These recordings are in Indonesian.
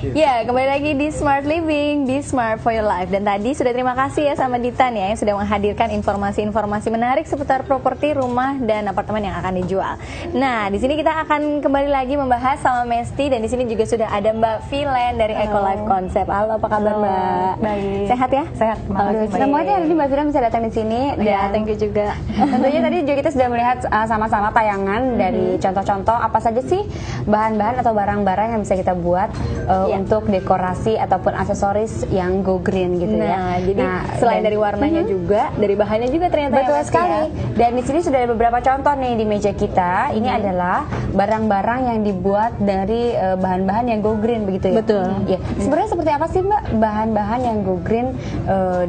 Ya, kembali lagi di Smart Living, di Smart for Your Life. Dan tadi sudah terima kasih ya sama Ditan ya yang sudah menghadirkan informasi-informasi menarik seputar properti, rumah, dan apartemen yang akan dijual. Nah, di sini kita akan kembali lagi membahas sama Mesti, dan di sini juga sudah ada Mbak Vilen dari Eco Life Concept. Halo, apa kabar Mbak? Baik. Sehat ya? Sehat. Semuanya hari ini Mbak Vilen bisa datang di sini. Ya, thank you juga. Tentunya tadi juga kita sudah melihat sama-sama tayangan dari contoh-contoh apa saja sih bahan-bahan atau barang-barang yang bisa kita buat untuk dekorasi ataupun aksesoris yang go green gitu ya. Jadi selain dari warnanya juga, dari bahannya juga ternyata. Betul ya, sekali. Ya. Dan di sini sudah ada beberapa contoh nih di meja kita. Ini adalah barang-barang yang dibuat dari bahan-bahan yang go green begitu ya. Betul. Ya. Sebenarnya seperti apa sih Mbak bahan-bahan yang go green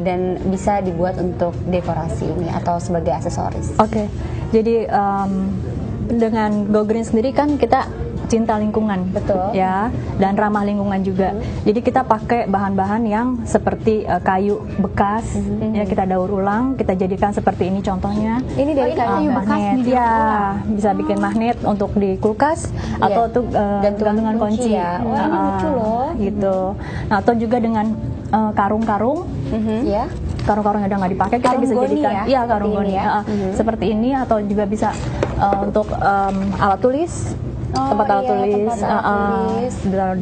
dan bisa dibuat untuk dekorasi ini atau sebagai aksesoris? Oke. Jadi dengan Go Green sendiri kan kita cinta lingkungan, betul ya, dan ramah lingkungan juga. Jadi kita pakai bahan-bahan yang seperti kayu bekas, ya kita daur ulang, kita jadikan seperti ini contohnya. Ini dari kayu bekas magnet, ya, bisa bikin magnet untuk di kulkas atau untuk gantungan kunci. Ya. Wah, ini lucu loh. Gitu. Nah, atau juga dengan karung-karung, ya. Karung-karung yang udah nggak dipakai kita bisa jadikan, ya, karung goni ya. Seperti ini, atau juga bisa untuk alat tulis. Tempat alat tulis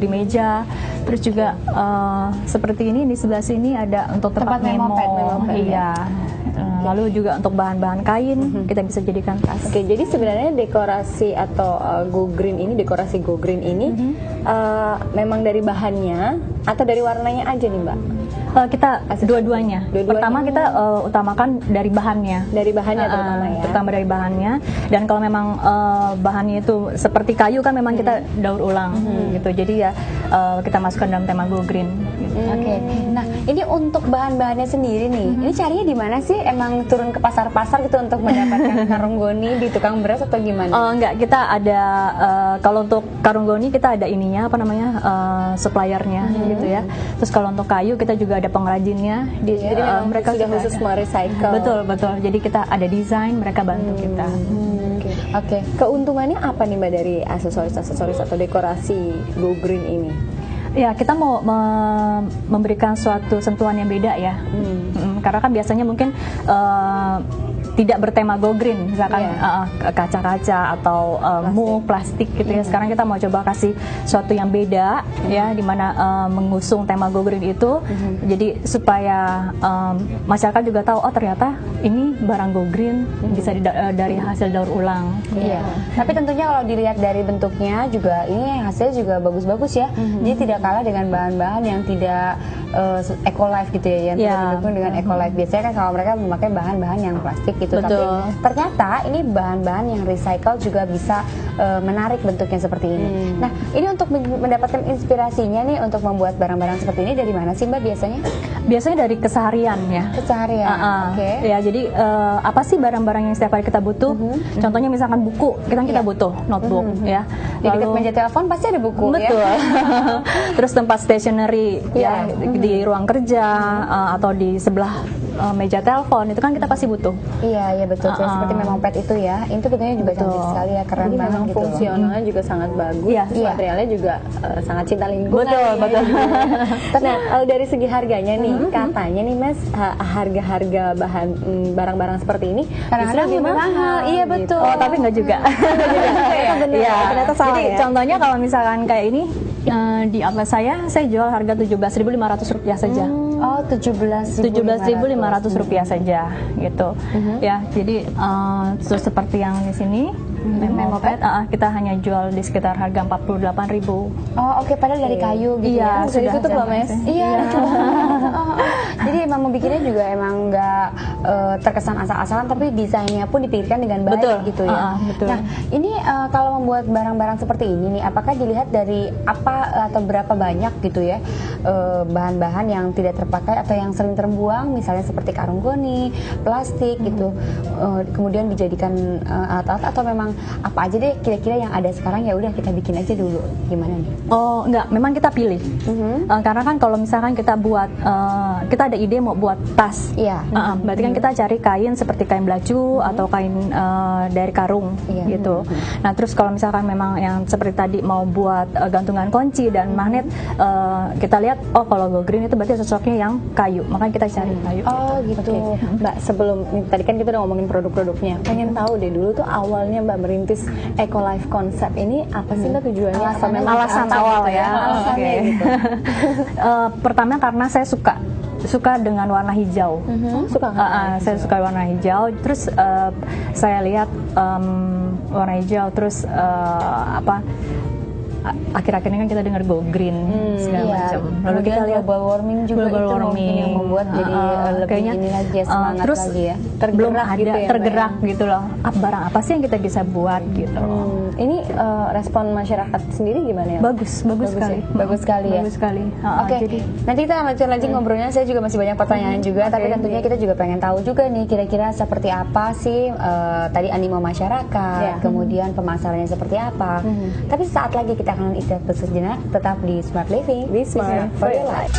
di meja, terus juga seperti ini di sebelah sini ada untuk tempat memo. Iya. Lalu juga untuk bahan-bahan kain kita bisa jadikan tas. Oke, jadi sebenarnya dekorasi atau dekorasi go green ini memang dari bahannya atau dari warnanya aja nih Mbak? Kita dua-duanya. Pertama kita utamakan dari bahannya. Dari bahannya terutama ya. Terutama dari bahannya. Dan kalau memang bahannya itu seperti kayu kan memang kita daur ulang gitu. Jadi ya kita masukkan dalam tema go green. Gitu. Oke. Nah, ini untuk bahan-bahannya sendiri nih. Ini carinya di mana sih? Emang turun ke pasar-pasar gitu untuk mendapatkan karung goni di tukang beras atau gimana? Enggak, kita ada kalau untuk karung goni kita ada ininya apa namanya suppliernya gitu ya. Terus kalau untuk kayu kita juga ada pengrajinnya. Jadi mereka sudah khusus merecycle. Betul. Jadi kita ada desain, mereka bantu kita. Oke. Keuntungannya apa nih Mbak dari aksesoris atau dekorasi go green ini? Ya, kita mau memberikan suatu sentuhan yang beda ya. Karena kan biasanya mungkin tidak bertema go green, misalkan kaca-kaca atau muk, plastik gitu ya. Sekarang kita mau coba kasih sesuatu yang beda ya, dimana mengusung tema go green itu, jadi supaya masyarakat juga tahu oh ternyata ini barang go green bisa dari hasil daur ulang. Iya. Tapi tentunya kalau dilihat dari bentuknya juga ini hasilnya juga bagus-bagus ya. Jadi tidak kalah dengan bahan-bahan yang tidak eco life gitu ya, yang tidak didukung dengan eco life. Biasanya kan kalau mereka memakai bahan-bahan yang plastik gitu. Betul. Tapi ternyata ini bahan-bahan yang recycle juga bisa menarik bentuknya seperti ini. Nah, ini untuk mendapatkan inspirasinya nih untuk membuat barang-barang seperti ini dari mana sih Mbak biasanya? Biasanya dari keseharian ya. Keseharian. Oke. Ya, jadi apa sih barang-barang yang setiap hari kita butuh? Contohnya misalkan buku, kita butuh notebook ya. Di dekat meja telepon pasti ada buku. Betul. Ya. Terus tempat stationery ya di ruang kerja atau di sebelah meja telepon itu kan kita pasti butuh. Iya betul. Seperti memang pet itu ya. Itu bentuknya juga cantik sekali ya, keren jadi banget memang gitu. Fungsionalnya juga sangat bagus. Materialnya juga sangat cinta lingkungan. Betul. Nah, dari segi harganya nih, katanya nih Mas, harga-harga bahan barang-barang seperti ini kadang-kadang lebih mahal. Iya betul. Oh, tapi enggak juga. Iya, ternyata salah. Jadi contohnya kalau misalkan kayak ini di outlet saya jual harga Rp17.500 saja. Oh, Rp17.500 saja gitu. Ya, jadi seperti yang di sini memo pad kita hanya jual di sekitar harga Rp48.000. Oh, oke, padahal dari kayu gitu ya. Sudah ditutup loh, Mas. Iya. Jadi emang membikinnya juga emang nggak terkesan asal-asalan, tapi desainnya pun dipikirkan dengan baik gitu ya. Betul. Nah, ini kalau membuat barang-barang seperti ini nih, apakah dilihat dari apa atau berapa banyak gitu ya bahan-bahan yang tidak terpakai atau yang sering terbuang, misalnya seperti karung goni, plastik gitu, kemudian dijadikan alat-alat, atau memang apa aja deh kira-kira yang ada sekarang ya udah kita bikin aja dulu, gimana nih? Oh enggak, memang kita pilih. Karena kan kalau misalkan kita buat, kita ada ide mau buat tas. Iya. Berarti kan kita cari kain seperti kain belacu atau kain dari karung gitu. Nah terus kalau misalkan memang yang seperti tadi mau buat gantungan kunci dan magnet, kita lihat oh kalau go green itu berarti cocoknya yang kayu, makanya kita cari kayu. Oh gitu. Mbak, sebelum tadi kan kita udah ngomongin produk-produknya, pengen tahu deh dulu tuh awalnya Mbak merintis Eco Life Concept ini apa sih Mbak tujuannya? Apa memang Alasan awal ya. Alasannya gitu. Pertama karena saya suka dengan warna hijau. Saya suka warna hijau. Terus saya lihat warna hijau. Terus akhir-akhir ini kan kita dengar go green segala macam. Lalu kita lihat global warming juga itu mungkin yang membuat jadi lebih kayaknya, ini lagi ya, semangat terus lagi ya. Belum ada gitu ya, tergerak gitu loh. Barang apa sih yang kita bisa buat gitu loh. Ini respon masyarakat sendiri gimana ya? Bagus sekali. Bagus sekali ya. Bagus sekali. Oke, nanti kita lanjut ngobrolnya. Saya juga masih banyak pertanyaan juga, tapi tentunya kita juga pengen tahu juga nih kira-kira seperti apa sih tadi animo masyarakat, kemudian pemasarannya seperti apa. Tapi saat lagi kita akan istirahat sejenak, tetap di Smart Living, Be Smart for Your Life.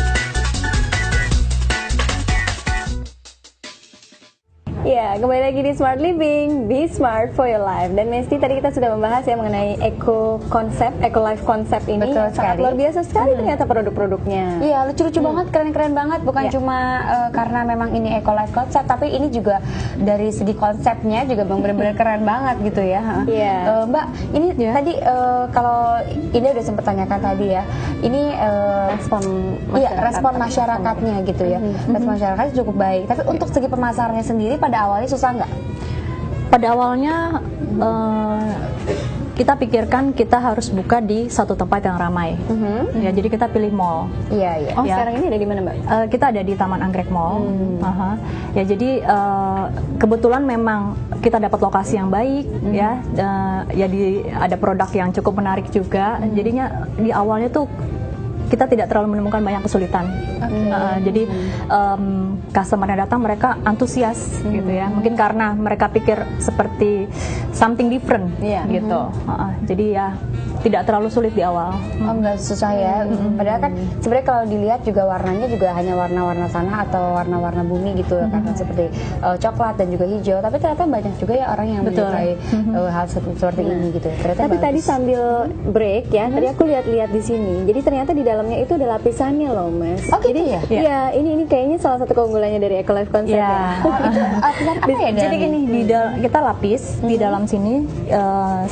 Ya, kembali lagi di Smart Living, Be Smart for Your Life. Dan Mesti, tadi kita sudah membahas ya mengenai Eco Life Concept ini. Betul sangat sekali. luar biasa sekali ternyata produk-produknya. Iya, lucu-lucu banget, keren-keren banget. Bukan cuma karena memang ini Eco Life Concept, tapi ini juga dari segi konsepnya juga benar-benar keren banget gitu ya. Iya. Mbak, ini tadi kalau ini udah sempat tanyakan tadi ya, ini respon masyarakatnya gitu ya. Respon masyarakatnya cukup baik. Tapi untuk segi pemasarannya sendiri pada awalnya susah nggak? Pada awalnya kita pikirkan kita harus buka di satu tempat yang ramai. Ya, jadi kita pilih mall. Iya. Oh, sekarang ini ada di mana, Mbak? Kita ada di Taman Anggrek Mall. Ya, jadi kebetulan memang kita dapat lokasi yang baik, ya. Ada produk yang cukup menarik juga. Jadinya di awalnya tuh kita tidak terlalu menemukan banyak kesulitan. Jadi customer yang datang mereka antusias gitu ya. Mungkin karena mereka pikir seperti something different gitu. Jadi ya tidak terlalu sulit di awal. Oh, nggak susah ya. Padahal kan sebenarnya kalau dilihat juga warnanya juga hanya warna-warna sana atau warna-warna bumi gitu karena seperti coklat dan juga hijau. Tapi ternyata banyak juga ya orang yang menyukai hal seperti ini gitu. Ternyata Tapi bagus. tadi sambil break ya, tadi aku lihat-lihat di sini. Jadi ternyata di dalamnya itu ada lapisannya loh, Mas. Oh, gitu jadi ya? Iya, ini kayaknya salah satu keunggulannya dari Eco Life Concept ya. Oh, itu lapisan apa ya? Jadi gini, kita lapis di dalam sini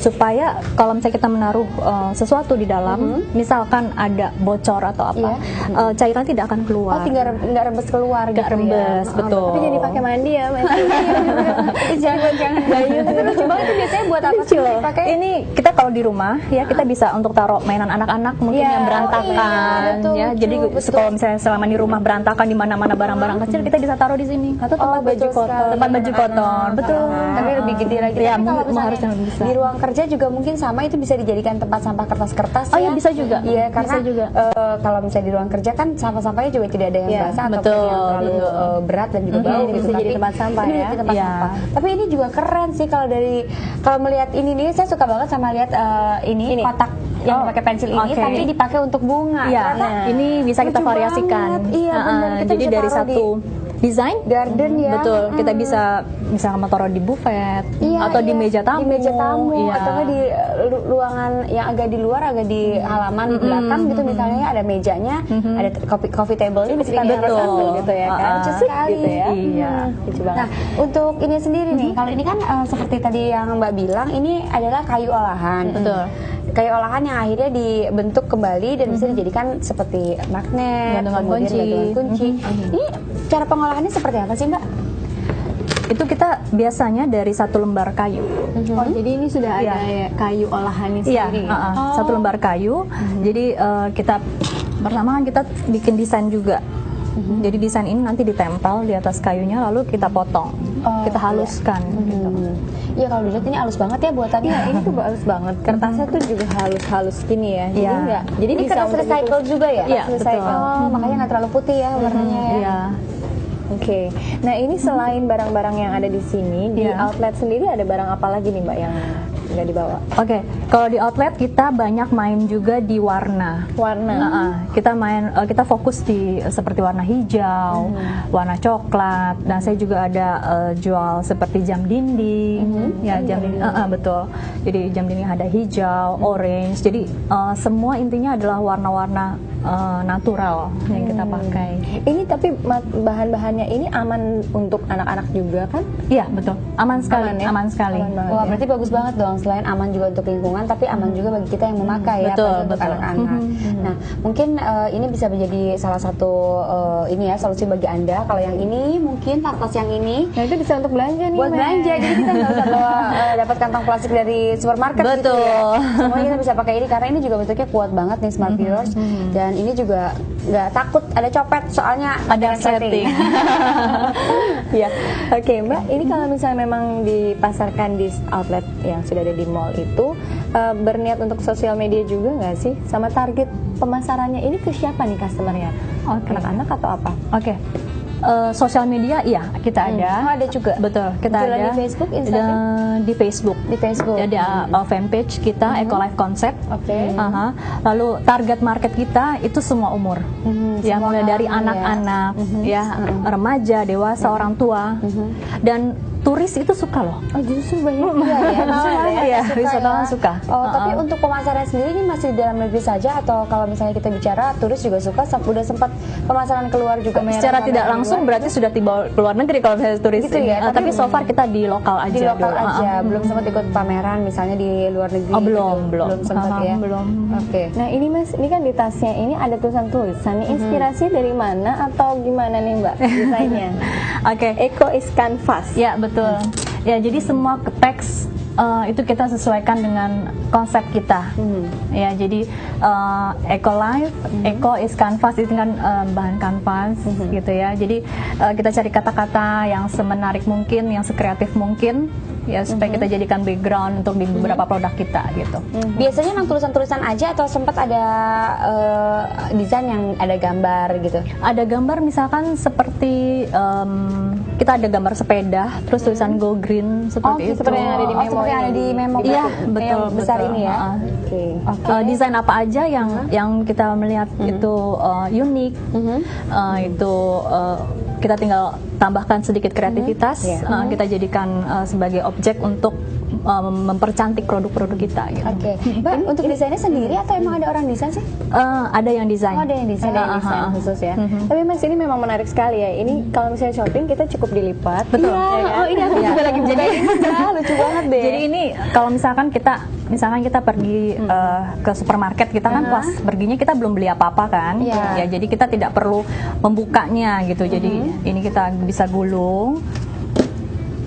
supaya kalau misalnya kita menaruh sesuatu di dalam, misalkan ada bocor atau apa, cairan tidak akan keluar. Oh, tinggal nggak rembes keluar Nggak gitu rembes, ya. betul. Tapi jadi pakai mandi ya, Mas. Jangan bayu. Tapi lucu banget itu biasanya buat apa sih dipakai? Ini kita kalau di rumah ya kita bisa untuk taruh mainan anak-anak mungkin yang berantakan ya. Jadi kalau misalnya selama di rumah berantakan di mana-mana barang-barang kecil kita bisa taruh di sini. Atau tempat baju kotor. Tempat baju kotor. Betul. Tapi lebih gede lagi. Ya, Tapi kalau misalnya harusnya lebih besar. di ruang kerja juga mungkin sama, itu bisa dijadikan tempat sampah kertas-kertas. Oh ya, bisa juga. Iya, karena bisa juga. kalau misalnya di ruang kerja kan sampah-sampahnya juga tidak ada yang basah atau yang terlalu berat dan juga bau gitu. Bisa jadi tempat sampah ya. Jadi tempat sampah. Tapi ini juga keren sih kalau melihat ini nih, saya suka banget sama lihat ini kotak yang pakai pensil ini tapi dipakai untuk bunga. Iya, ini bisa kita lucu variasikan. banget. Iya, benar. Kita Jadi bisa dari taruh satu desain garden ya. Betul, kita bisa misalnya taruh di buffet atau di meja tamu. Di meja tamu iya. atau di ruangan yang agak di luar, agak di halaman belakang gitu misalnya ada mejanya, ada coffee table-nya bisa kita Betul. gitu ya kan. Lucu sekali gitu ya. Iya. Lucu banget. Nah, untuk ini sendiri nih, kalau ini kan seperti tadi yang Mbak bilang, ini adalah kayu olahan. Betul. Kayu olahan yang akhirnya dibentuk kembali dan bisa dijadikan seperti magnet, Gantungan kemudian kunci. gantungan kunci. Ini cara pengolahannya seperti apa sih, Mbak? Itu kita biasanya dari satu lembar kayu. Oh, jadi ini sudah ada kayu olahannya Iya, sendiri. satu lembar kayu. Jadi kita pertama kan kita bikin desain juga. Jadi desain ini nanti ditempel di atas kayunya lalu kita potong. kita haluskan gitu. Iya, kalau dilihat ini halus banget ya buatannya. Ya, ini tuh halus banget. Kertasnya tuh juga halus-halus gini ya. Jadi Iya. enggak. Jadi Ini bisa kertas untuk recycle juga ya? Iya, Kertas recycle. betul. Oh, makanya nggak terlalu putih ya warnanya ya. Iya. Oke. Nah, ini selain barang-barang yang ada di sini, di Iya. outlet sendiri ada barang apa lagi nih, Mbak, yang nggak dibawa? Oke, kalau di outlet kita banyak main juga di warna. Warna. Kita fokus di seperti warna hijau, warna coklat, dan saya juga ada jual seperti jam dinding, ya jam dinding, betul. Jadi jam dinding ada hijau, orange. Jadi semua intinya adalah warna-warna natural yang kita pakai. Ini tapi bahan-bahannya ini aman untuk anak-anak juga kan? Iya betul, aman sekali, Aman ya? aman sekali. Aman banget. Wah, berarti bagus banget dong. Selain aman juga untuk lingkungan, tapi aman juga bagi kita yang memakai ya, Betul, apalagi untuk betul. anak-anak. Nah, mungkin ini bisa menjadi salah satu ini ya solusi bagi Anda. Kalau yang ini mungkin tas yang ini Nah, itu bisa untuk belanja nih, buat Mbak. belanja, jadi kita nggak usah bawa dapat kantong plastik dari supermarket gitu Betul. ya. Semuanya kita bisa pakai ini karena ini juga bentuknya kuat banget nih Smart Viewers, dan ini juga nggak takut ada copet soalnya Ada setting. Ya, oke Mbak. Ini kalau misalnya memang dipasarkan di outlet yang sudah ada di mall itu berniat untuk sosial media juga nggak sih? Sama target pemasarannya ini ke siapa nih customernya? Oke. Anak-anak atau apa? Oke. Sosial media iya kita ada. Oh, ada juga? Betul, kita Jualan ada di Facebook, Instagram? Di Facebook. Di Facebook. Ada fanpage kita Ecolife Concept. Oke. Lalu target market kita itu semua umur. Ya semua mulai dari kalangan ya. anak-anak, ya remaja, dewasa, orang tua. Dan turis itu suka loh. Oh, justru banyak Iya ya, Iya, wisatawan suka. Oh, tapi untuk pemasaran sendiri ini masih di dalam negeri saja atau kalau misalnya kita bicara turis juga suka, udah sempat pemasaran keluar juga? Secara tidak langsung berarti sudah tiba ke luar negeri kalau misalnya turis Gitu ini. ya, Tapi so far kita di lokal aja. di lokal dulu. aja, belum sempat ikut pameran misalnya di luar negeri. Oh, belum, gitu. belum. sempat ya. Belum. Oke. Nah, ini Mas, ini kan di tasnya ini ada tulisan-tulisan. Ini inspirasi dari mana atau gimana nih, Mbak? Desainnya. Oke. Eco is canvas. Ya betul. Ya jadi semua teks itu kita sesuaikan dengan konsep kita. Ya jadi Ecolife, Eco is canvas itu kan bahan kanvas gitu ya. Jadi kita cari kata-kata yang semenarik mungkin, yang sekreatif mungkin, ya supaya kita jadikan background untuk di beberapa produk kita gitu. Biasanya memang tulisan-tulisan aja atau sempat ada desain yang ada gambar gitu? Ada gambar misalkan seperti kita ada gambar sepeda, terus tulisan go green seperti itu. seperti yang ada di memo seperti yang ada di memo Iya, yang betul, besar betul. ini ya. Oke. Desain apa aja yang kita melihat itu unik, itu kita tinggal tambahkan sedikit kreativitas, kita jadikan sebagai objek untuk mempercantik produk-produk kita. Gitu. Oke, Mbak, untuk desainnya sendiri atau emang ada orang desain sih? Ada yang desain. Oh, ada yang desain. Ada yang desain khusus ya. Tapi Mas, ini memang menarik sekali ya. Ini kalau misalnya shopping kita cukup dilipat. Betul. Iya, ya kan? Oh, ini aku juga lagi buka ini. Lucu banget deh. Jadi ini kalau misalkan kita pergi ke supermarket, kita kan pas perginya kita belum beli apa-apa kan, Iya. ya jadi kita tidak perlu membukanya gitu. Jadi ini kita bisa gulung.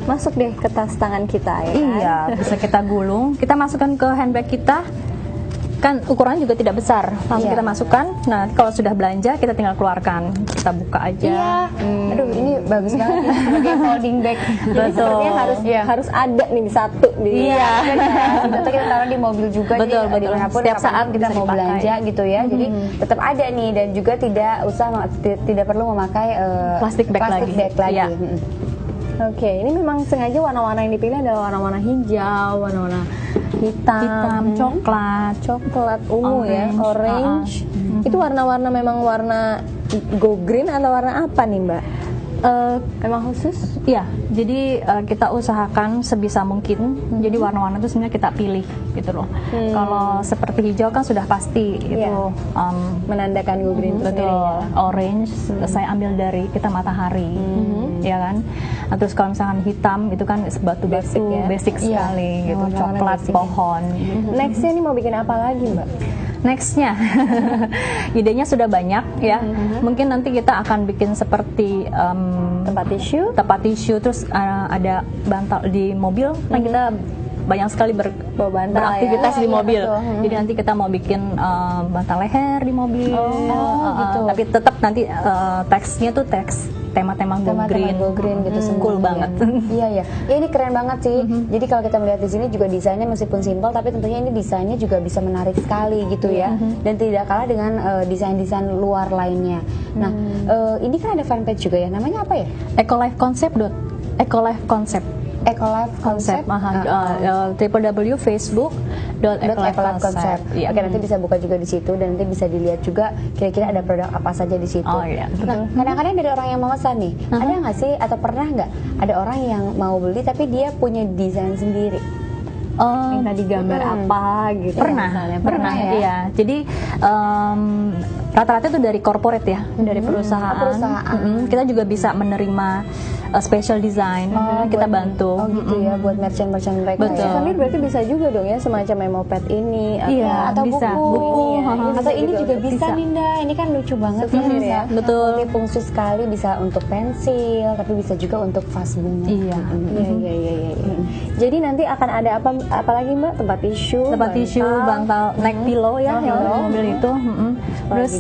masuk deh ke tas tangan kita ya kan? Iya, bisa kita gulung, kita masukkan ke handbag kita. Kan ukurannya juga tidak besar, langsung Iya. kita masukkan. Nah, kalau sudah belanja kita tinggal keluarkan, kita buka aja. Iya. Aduh, ini bagus banget ya, sebagai folding bag. Jadi Betul. sepertinya harus ada nih satu di Iya. Atau kita taruh di mobil juga. Betul, jadi betul. dimanapun Setiap kapan saat kita bisa mau dipakai. belanja gitu ya. Jadi tetap ada nih, dan juga tidak perlu memakai Plastik bag lagi. Iya. Oke, ini memang sengaja warna-warna yang dipilih adalah warna-warna hijau, warna-warna hitam, coklat ungu ya, orange. Itu warna-warna memang warna go green atau warna apa nih Mbak? Memang khusus? Iya, jadi kita usahakan sebisa mungkin. Jadi warna-warna itu sebenarnya kita pilih gitu loh. Kalau seperti hijau kan sudah pasti itu Iya. Menandakan go green itu sendiri betul. ya. Orange saya ambil dari kita matahari, ya kan. Nah, terus kalau misalkan hitam itu kan batu-batu Basic ya? sekali gitu, warna-warna coklat basic. pohon. Gitu. Nextnya nih mau bikin apa lagi Mbak? Nextnya, idenya sudah banyak ya. Mungkin nanti kita akan bikin seperti Tempat tisu? tempat tisu, terus ada bantal di mobil kan kita banyak sekali Bawa bantal beraktivitas ya. di Iya, mobil. betul. Jadi nanti kita mau bikin bantal leher di mobil. gitu. Tapi tetap nanti teksnya tuh teks tema-tema go green gitu cool semuanya. banget. Iya ya. Ya ini keren banget sih. Jadi kalau kita melihat di sini juga desainnya meskipun simpel tapi tentunya ini desainnya juga bisa menarik sekali gitu ya. Dan tidak kalah dengan desain-desain luar lainnya. Nah, ini kan ada fanpage juga ya. Namanya apa ya? Ecolife Concept. Ecolife Concept. Ecolife Concept. www.facebook.ecolife.concept. Iya. Oke, nanti bisa buka juga di situ dan nanti bisa dilihat juga kira-kira ada produk apa saja di situ. Oh iya. Nah, kadang-kadang dari orang yang memesan nih, ada nggak sih atau pernah nggak ada orang yang mau beli tapi dia punya desain sendiri? Minta digambar apa gitu Pernah, misalnya. pernah ya? Iya. Jadi rata-rata itu dari corporate ya, dari perusahaan. Kita juga bisa menerima special design, kita bantu. Oh gitu ya, buat merchant-merchant mereka. Betul. Ya? Souvenir berarti bisa juga dong ya, semacam memo pad ini Iya, Atau bisa. buku, Buku, ini ya. haha. Atau ini juga untuk- bisa Ninda. Ini kan lucu banget Souvenir bisa. ya. Betul. Multifungsi sekali, bisa untuk pensil, tapi bisa juga untuk vas bunga. Iya. Iya. Jadi nanti akan ada apa lagi Mbak? Tempat tisu, Tempat tisu, bantal neck pillow ya, yang di mobil itu. Terus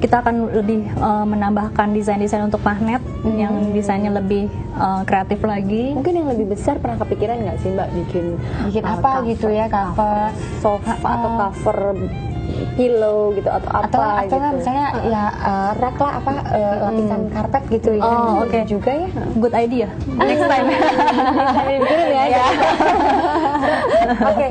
kita akan lebih menambahkan desain-desain untuk magnet yang desainnya lebih kreatif lagi. Mungkin yang lebih besar pernah kepikiran nggak sih Mbak bikin Apa gitu ya, cover sofa atau cover pillow gitu atau apa atau gitu. misalnya ya rak lah apa lapisan karpet gitu ya. Oh, oke. Juga ya. Good idea. Next time. Dipikirin ya. Oke,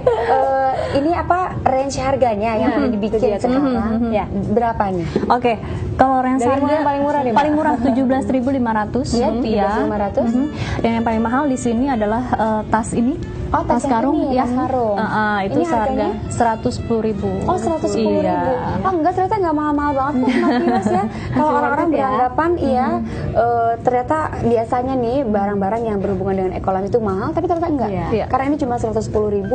ini apa range harganya yang udah dibikin sekarang? Ya. Berapa nih? Oke, kalau range Dari harga mulai yang paling murah nih, Mbak? paling murah 17.500 Iya, rupiah. 17.500. Dan yang paling mahal di sini adalah tas ini. Oh, tas yang karung ini, ya. tas karung. Itu Ini seharga harganya? 110.000. Oh, 110.000. Iya. Oh, enggak, ternyata nggak mahal-mahal banget kok Mas Dimas ya. Kalau orang-orang worth it ya. beranggapan iya ternyata biasanya nih barang-barang yang berhubungan dengan ekonomi itu mahal, tapi ternyata enggak. Iya. Karena ini cuma 110.000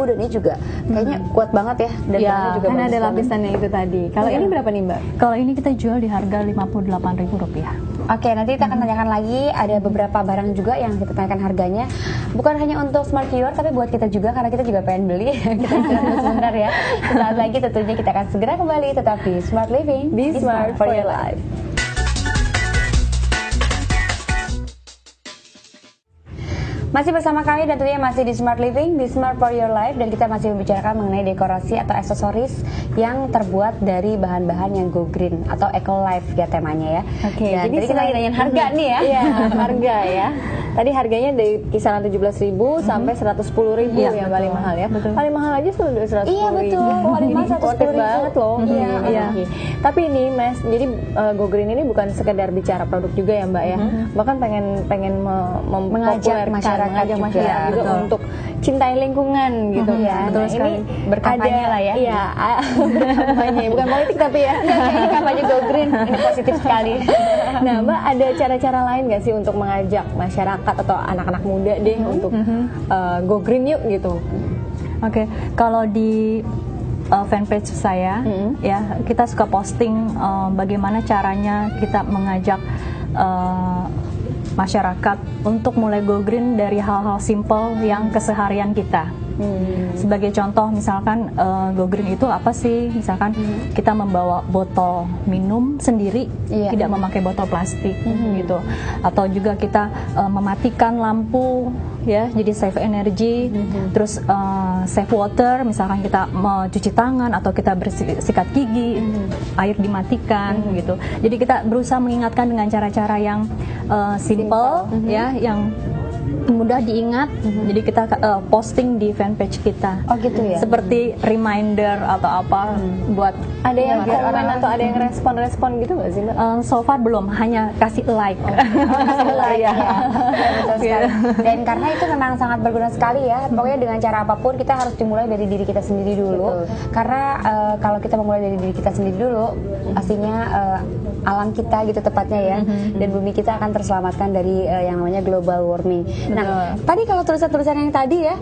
dan ini juga kayaknya kuat banget ya dan Iya, bahannya juga Kan bagus ada banget. lapisannya itu tadi. Kalau ini berapa nih Mbak? Kalau ini kita jual di harga 58.000 rupiah. Oke, nanti kita akan tanyakan lagi. Ada beberapa barang juga yang kita tanyakan harganya. Bukan hanya untuk smart viewer, tapi buat kita juga karena kita juga pengen beli. Kita istirahat sebentar ya. Sesaat lagi tentunya kita akan segera kembali. Tetapi Smart Living, Be smart for your life. Masih bersama kami dan tentunya masih di Smart Living, di Smart for Your Life, dan kita masih membicarakan mengenai dekorasi atau aksesoris yang terbuat dari bahan-bahan yang go green atau eco life ya temanya ya. Oke, Dan jadi tadi kita selain- nanyain harga nih ya. Iya, harga ya. Tadi harganya dari kisaran 17.000 sampai 110.000 Iya, yang betul. paling mahal ya. Betul. Paling mahal aja sudah 110.000. Iya, betul. Paling mahal Jadi worth it 110.000. banget loh. Iya. Iya. Tapi ini Mas, jadi Go Green ini bukan sekedar bicara produk juga ya Mbak ya. Bahkan pengen Mengajak mempopulerkan, masyarakat mengajak juga. masyarakat juga Betul. untuk cintai lingkungan gitu Iya, kan. betul Nah, sekali. Berkampanye lah ya. Iya, berkampanye. Bukan politik tapi ya. Ini kampanye Go Green, ini positif sekali. Nah, Mbak ada cara-cara lain nggak sih untuk mengajak masyarakat atau anak-anak muda deh untuk go green yuk gitu? Oke, kalau di fanpage saya ya kita suka posting bagaimana caranya kita mengajak masyarakat untuk mulai go green dari hal-hal simple yang keseharian kita. Sebagai contoh misalkan go green itu apa sih? Misalkan kita membawa botol minum sendiri, Iya. tidak memakai botol plastik gitu. Atau juga kita mematikan lampu ya, jadi save energy. Terus save water, misalkan kita mencuci tangan atau kita bersikat gigi, air dimatikan gitu. Jadi kita berusaha mengingatkan dengan cara-cara yang simple ya, yang mudah diingat. Jadi kita posting di fanpage kita. Oh gitu ya. Seperti reminder atau apa buat Ada yang biar komen atau ada yang respon gitu nggak sih Mbak? so far belum, hanya kasih like. Iya, Ya. betul sekali. Dan karena itu memang sangat berguna sekali ya. Pokoknya dengan cara apapun kita harus dimulai dari diri kita sendiri dulu. Karena kalau kita memulai dari diri kita sendiri dulu, pastinya alam kita gitu tepatnya ya, dan bumi kita akan terselamatkan dari yang namanya global warming. Nah, tadi kalau tulisan-tulisan yang tadi ya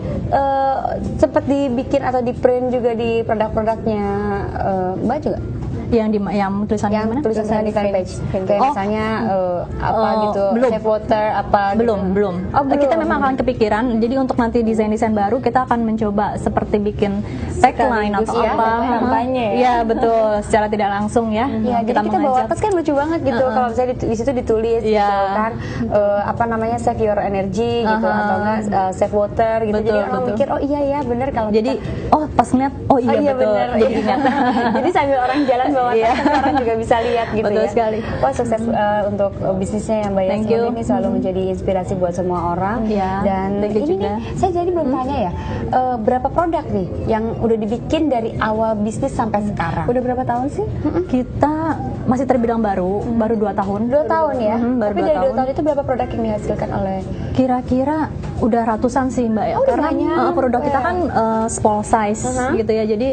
sempat dibikin atau di print juga di produk-produknya Mbak juga. yang tulisannya Yang gimana? tulisan di fanpage. Kayak Oh. misalnya apa gitu, belum. save water apa Belum, gitu. belum. Oh, belum. Kita memang akan kepikiran. Jadi untuk nanti desain-desain baru kita akan mencoba seperti bikin tagline atau ya, apa. kampanye ya. Iya, betul. Secara tidak langsung ya. Ya, jadi kita bawa mengajak. tas kan lucu banget gitu. Kalau misalnya di situ ditulis gitu Iya. kan, apa namanya, save your energy gitu, atau enggak save water gitu. Jadi Betul, orang betul. mikir, oh iya ya bener kalau Jadi oh pas ngeliat oh iya, betul. bener. Jadi ingat. Jadi sambil orang jalan bawa tas, kan orang juga bisa lihat gitu Betul ya. sekali. Wah, sukses untuk bisnisnya yang Mbak Thank Yasmin you. ini selalu menjadi inspirasi buat semua orang. Iya, Dan thank you ini juga. nih, saya jadi belum tanya ya, berapa produk nih yang udah dibikin dari awal bisnis sampai sekarang? Udah berapa tahun sih? Kita masih terbilang baru 2 tahun. 2 tahun ya. Baru Tapi 2 dari 2 tahun. tahun itu berapa produk yang dihasilkan oleh? Kira-kira udah ratusan sih Mbak ya. Oh, udah Karena banyak. produk kita kan small size gitu ya. Jadi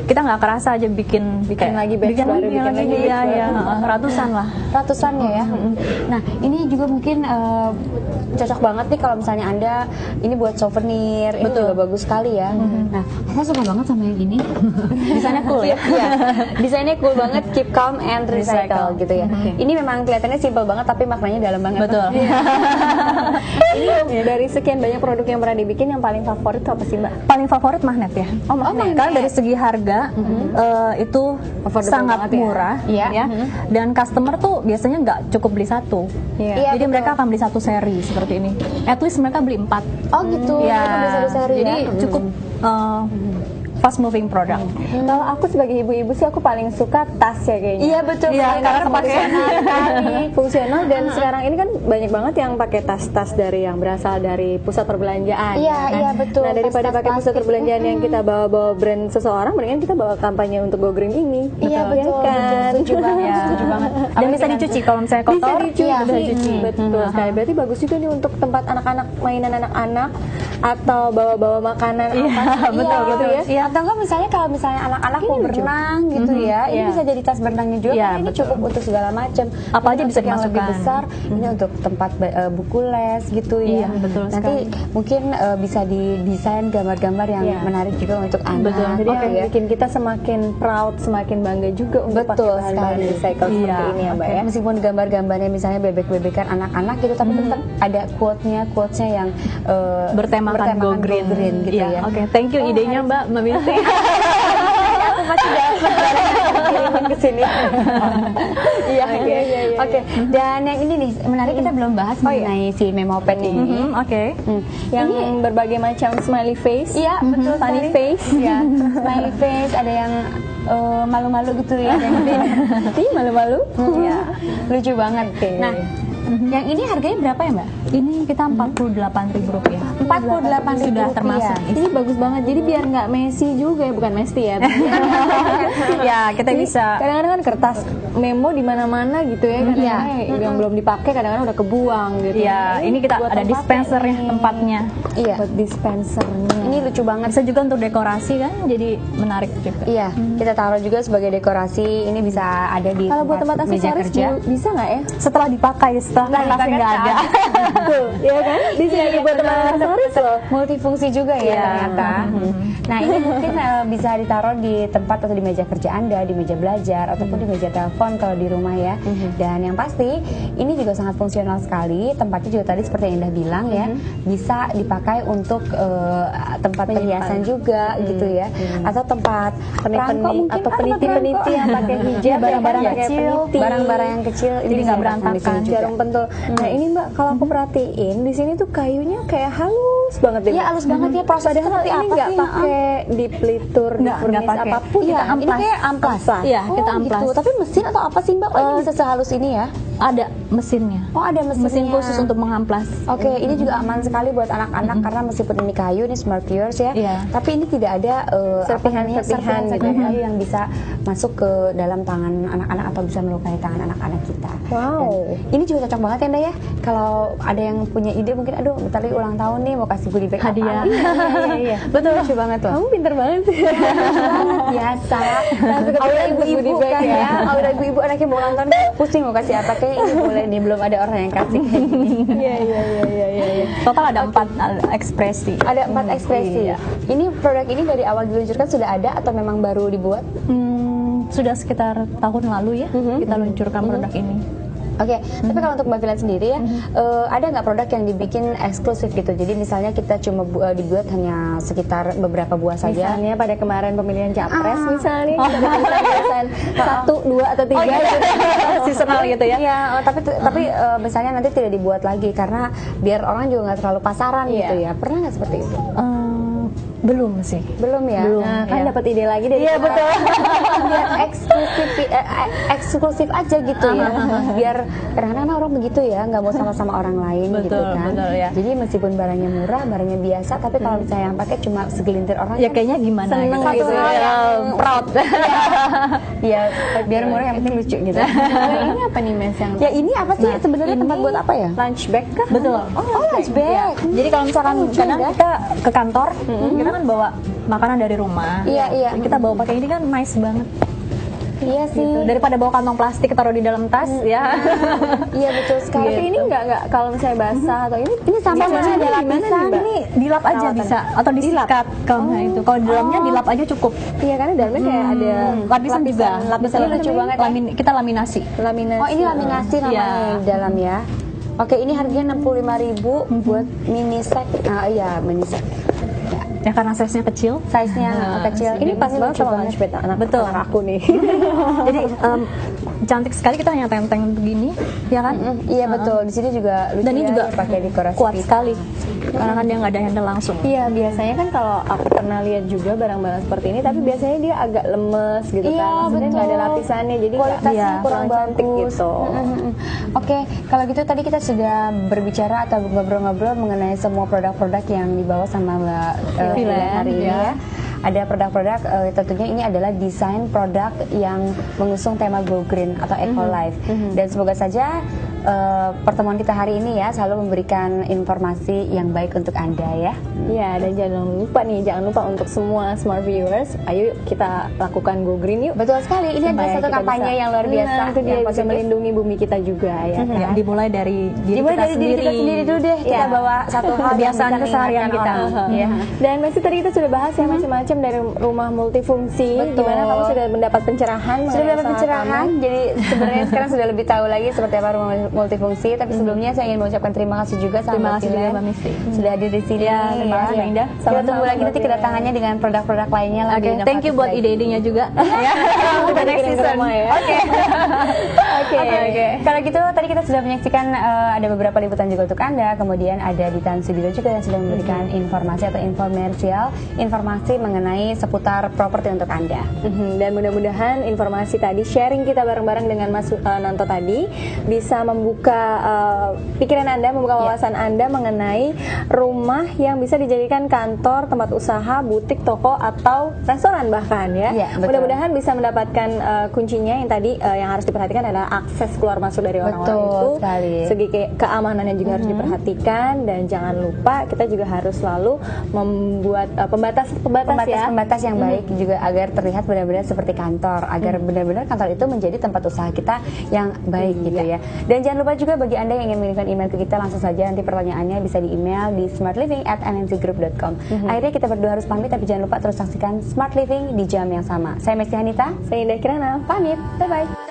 kita nggak kerasa aja bikin lagi batch baru, bikin lagi batch ya, ya, ratusan lah. Ratusannya ya. Nah, ini juga mungkin cocok banget nih kalau misalnya Anda ini buat souvenir. Ini juga bagus sekali ya. Nah, saya suka banget sama yang ini. Desainnya cool ya. Iya. Desainnya cool banget, keep calm and recycle gitu ya. Ini memang kelihatannya simple banget tapi maknanya dalam banget. Betul. Ini dari sekian banyak produk yang pernah dibikin, yang paling favorit itu apa sih Mbak? Paling favorit magnet ya. Oh, magnet. Karena dari segi harga itu Affordable sangat banget ya. murah Iya. ya. Dan customer tuh biasanya nggak cukup beli satu. Iya, Jadi betul. mereka akan beli satu seri seperti ini. At least mereka beli 4. Oh gitu. Ya, Mereka beli satu seri jadi ya. cukup fast moving product. Kalau aku sebagai ibu-ibu sih aku paling suka tas ya kayaknya. Iya betul. Iya, karena kepake. Fungsional dan sekarang ini kan banyak banget yang pakai tas-tas dari yang berasal dari pusat perbelanjaan. Iya, ya kan? iya, betul. Nah, daripada Tas-tas pakai pusat plastik. perbelanjaan yang kita bawa-bawa brand seseorang, mendingan kita bawa kampanye untuk Go Green ini. Iya, betul. Ya kan? Setuju banget. Ya. Setuju banget. Dan Apalagi bisa dengan- dicuci kalau misalnya kotor. Bisa dicuci. Iya. Bisa dicuci. Betul sekali. Berarti bagus juga nih untuk tempat anak-anak, mainan anak-anak atau bawa-bawa makanan Iya, apa. betul, gitu betul. ya. Iya. Atau enggak misalnya kalau misalnya anak-anak mau berenang gitu ya, ini Iya. bisa jadi tas berenangnya juga. Iya, Karena ini betul. cukup untuk segala macam. Apa Ini aja bisa untuk yang lebih dimasukkan. besar, ini untuk tempat buku les gitu ya. Iya, betul Nanti sekali. mungkin bisa didesain gambar-gambar yang Iya. menarik juga untuk anak. Betul. Jadi Oke akan ya. bikin kita semakin proud, semakin bangga juga untuk Betul pakai bahan-bahan sekali. recycle seperti Iya, ini ya Mbak Oke, ya. meskipun gambar-gambarnya misalnya bebek-bebekan anak-anak gitu, tapi tetap ada quotes-nya yang Bertemakan Go Green, gitu Iya, ya. Oke, thank you idenya Mbak Binti. Aku masih kirimin ke sini. Iya, Oke. Oke. Dan yang ini nih menarik, kita belum bahas mengenai si Memopad ini. Oke. Yang berbagai macam smiley face. Iya, betul. Funny sekali. face. Iya, smiley face, ada yang malu-malu gitu ya. Ada yang Ih, malu-malu. Iya, lucu banget. Oke. Nah, yang ini harganya berapa ya, Mbak? Ini kita Rp48.000. 48.000 sudah termasuk. Ini bagus banget. Jadi biar nggak messy juga ya, bukan messy ya. Ya, kita Ini bisa. kadang-kadang kan kertas memo di mana-mana gitu ya. Kadang-kadang yang belum dipakai kadang-kadang udah kebuang gitu. Ya, ini kita buat ada tempatnya dispensernya nih. tempatnya. Iya. Buat dispensernya. Ini lucu banget. Bisa juga untuk dekorasi kan, jadi menarik juga. Iya, kita taruh juga sebagai dekorasi. Ini bisa ada di Kalau buat tempat meja aksesoris kerja. bisa nggak ya? Setelah dipakai, setelah kertasnya nggak ada. Betul, ya kan? Di sini buat tempat aksesoris loh. Multifungsi juga ya Iya. ternyata. Nah, ini mungkin bisa ditaruh di tempat atau di meja kerja Anda, di meja belajar ataupun di meja telepon kalau di rumah ya. Dan yang pasti ini juga sangat fungsional sekali. Tempatnya juga tadi seperti yang Indah bilang ya, bisa dipakai untuk tempat perhiasan juga gitu ya. Atau tempat perangko mungkin atau peniti-peniti yang pakai hijab, barang-barang yang pakai kecil, peniti. barang-barang yang kecil ini Jadi bisa nggak dipasang di sini berantakan. juga. Jarum pentul. Nah ini Mbak, kalau aku perhatiin di sini tuh kayunya kayak halus banget deh. Iya, Mbak. halus banget ya. Prosesnya Padahal seperti ini apa nggak sih? pakai di pelitur, di Nggak furnis pakai. apapun. Iya, kita ini amplas. kayak amplas. Iya, kita amplas. Gitu. Tapi mesin atau apa sih Mbak? Kok ini bisa sehalus ini ya? Ada mesinnya. Oh, ada mesinnya. Mesin khusus untuk mengamplas. Oke, ini juga aman sekali buat anak-anak karena meskipun ini kayu, ini smart yours ya. Iya. Tapi ini tidak ada Serpihan-serpihan gitu ya. kayu yang bisa masuk ke dalam tangan anak-anak atau bisa melukai tangan anak-anak kita. Wow. Dan ini juga cocok banget ya, Nda ya. Kalau ada yang punya ide mungkin aduh bentar lagi ulang tahun nih mau kasih goodie bag Hadiah. apa. Iya. Betul, lucu banget tuh. Kamu pinter banget sih. Banget biasa. Aura ibu-ibu kan ya. Aura ibu-ibu anaknya mau ulang tahun pusing mau kasih apa, kayak ini boleh nih, belum ada orang yang kasih kayak gini. Iya. Total ada 4 ekspresi. Ada 4 ekspresi. Iya. Ini produk ini dari awal diluncurkan sudah ada atau memang baru dibuat? sudah sekitar tahun lalu ya kita luncurkan produk ini. Oke, tapi kalau untuk Mbak Filan sendiri ya, ada nggak produk yang dibikin eksklusif gitu? Jadi misalnya kita cuma dibuat hanya sekitar beberapa buah saja. Misalnya pada kemarin pemilihan capres misalnya kita ada tulisan 1, 2 atau 3 gitu. Seasonal gitu ya. Iya, tapi misalnya nanti tidak dibuat lagi karena biar orang juga nggak terlalu pasaran gitu ya. Pernah nggak seperti itu? Belum sih. Belum ya? Nah, kan dapat ide lagi dari Iya betul. Biar eksklusif aja gitu ya. Biar kadang-kadang orang begitu ya, nggak mau sama-sama orang lain gitu Betul, kan. betul, ya. Jadi meskipun barangnya murah, barangnya biasa, tapi kalau misalnya yang pakai cuma segelintir orang Ya kan kayaknya gimana seneng gitu. gitu hal ya. yang Proud. ya biar murah yang penting lucu gitu. Nah, ini apa nih Mes yang Ya ini apa sih sebenarnya tempat buat apa ya? lunch bag kah? Betul. Oh, lunch bag. Jadi kalau misalkan Lucu kadang ya. kita ke kantor, kita kan bawa makanan dari rumah. Iya, iya. Kita bawa pakai ini kan nice banget. Iya sih. Gitu. Daripada bawa kantong plastik taruh di dalam tas ya. Iya betul sekali. Tapi ini enggak kalau misalnya basah atau ini sama gimana ada nih, lapisan. Mbak? Ini dilap aja Perawatan. bisa atau disikat kalau misalnya itu. Kalau di dalamnya dilap aja cukup. Iya karena dalamnya kayak ada Lapisan juga. lapisan Ini lucu banget ya. Kita laminasi. laminasi. Oh ini laminasi namanya Iya. yang di dalam ya. Oke ini harganya 65.000 buat mini set. Ah iya mini set. Ya karena size-nya kecil. Size-nya kecil. Ini pas banget lucu sama lunch bag anak Betul. anak aku nih. Jadi cantik sekali, kita hanya tenteng begini, ya kan? Iya betul. Di sini juga lucu Dan ini ya, juga dia pakai dekorasi kuat pita. sekali. Karena kan dia nggak ada handle langsung. Iya biasanya kan kalau aku pernah lihat juga barang-barang seperti ini, tapi biasanya dia agak lemes gitu Iya, kan, maksudnya nggak ada betul. lapisannya, jadi Kualitasnya nggak kurang cantik bagus. gitu. Oke, kalau gitu tadi kita sudah berbicara atau ngobrol-ngobrol mengenai semua produk-produk yang dibawa sama Mbak Filan hari ini ya. Ada produk-produk tentunya ini adalah desain produk yang mengusung tema Go Green atau Eco Life. Dan semoga saja pertemuan kita hari ini ya selalu memberikan informasi yang baik untuk Anda ya. Iya, dan jangan lupa untuk semua smart viewers, ayo kita lakukan Go Green yuk. Betul sekali, ini adalah Supaya satu kita kampanye bisa- yang luar biasa. Nah, itu dia yang bisa positif. melindungi bumi kita juga ya kan. Ya, dimulai dari diri Dimulai kita dari sendiri. diri kita sendiri dulu deh. Kita Ya. bawa satu hal yang Kebiasaan bisa keseharian mengingatkan kita. orang. Iya. Dan Messi tadi kita sudah bahas ya macam-macam dari rumah multifungsi, Betul. gimana kamu sudah mendapat pencerahan Sudah mengenai dapat usaha pencerahan, kamu. jadi sebenarnya sekarang sudah lebih tahu lagi seperti apa rumah multifungsi. Tapi sebelumnya saya ingin mengucapkan terima kasih juga sama Terima Mbak kasih juga Filan Mbak Misty. sudah hadir di sini. Ya, terima kasih, Mbak Indah. Kita Sama-sama, tunggu lagi Mbak nanti Filan. kedatangannya dengan produk-produk lainnya Oke, lebih thank you inovatif buat lagi. ide-idenya juga. Ya, Udah next dikirim ke season. rumah ya. Oke. Kalau gitu tadi kita sudah menyaksikan ada beberapa liputan juga untuk Anda. Kemudian ada di Tan Studio juga yang sudah memberikan informasi atau informasi mengenai seputar properti untuk Anda. Dan mudah-mudahan informasi tadi sharing kita bareng-bareng dengan Mas Nanto tadi bisa membuka pikiran Anda, membuka wawasan Anda mengenai rumah yang bisa dijadikan kantor, tempat usaha, butik, toko atau restoran bahkan ya. Iya, betul. Mudah-mudahan bisa mendapatkan kuncinya yang tadi yang harus diperhatikan adalah akses keluar masuk dari orang-orang Betul itu. sekali. Segi keamanannya juga harus diperhatikan, dan jangan lupa kita juga harus selalu membuat pembatas ya. Pembatas yang baik juga agar terlihat benar-benar seperti kantor, agar benar-benar kantor itu menjadi tempat usaha kita yang baik gitu ya. Dan jangan lupa juga bagi Anda yang ingin mengirimkan email ke kita, langsung saja nanti pertanyaannya bisa di email di smartliving@nncgroup.com. Akhirnya kita berdua harus pamit, tapi jangan lupa terus saksikan Smart Living di jam yang sama. Saya Mesty Hanita, Saya Indah Kirana, pamit. bye-bye.